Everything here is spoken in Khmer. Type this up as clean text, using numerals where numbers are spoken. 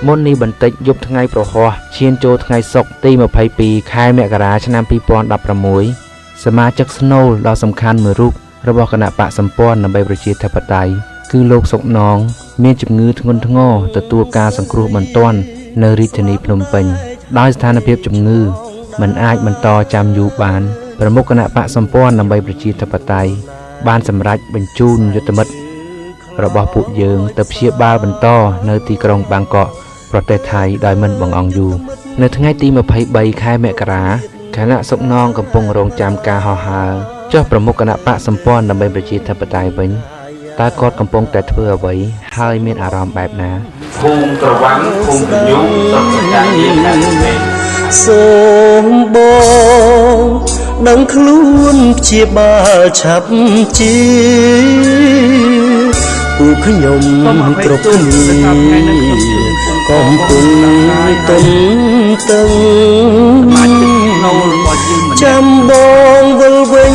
មុននេះបន្តិចយប់ថ្ងៃប្រហោះឈានចូលថ្ងៃសុក្រទី22ខែមករាឆ្នាំ2016សមាជិកស្នូលដ៏សំខាន់មួយរូបរបស់គណៈបកសម្ព័ន្ធដើម្បីប្រជាធិបតេយ្យគឺលោកសុកណងមានជំងឺធ្ងន់ធ្ងរទទួលការសង្គ្រោះបន្ទាន់នៅរាជធានីភ្នំពេញដោយស្ថានភាពជំងឺមិនអាចបន្តចាំយូរបានប្រមុខគណៈបកសម្ព័ន្ធដើម្បីប្រជាធិបតេយ្យបានសម្រេចបញ្ជូនយុទ្ធមិត្តរបស់ពួកយើងទៅព្យាបាលបន្តនៅទីក្រុងបាងកកប្រទេសថៃដោយមិនបង្អង់យូរនៅថ្ងៃទី23ខែមករាគណៈសុកណងកំពុងរងចាំការហោះហើរចុះប្រមុខគណៈបកសម្ព័ន្ធដើម្បីប្រជាធិបតេយ្យវិញតើគាត់កំពុងតែធ្វើអ្វីហើយមានអារម្មណ៍បែបណាភូមិក្រវ៉ាន់ភូមិបញ្ញូស្រុកសង្កាត់ជាខេត្តភ្នំពេញសូមបងដឹងខ្លួនព្យាបាលឆាប់ជាពួកខ្ញុំគ្រប់គ្នាកំពុងទន្ទឹងចាំបងវិលវិញ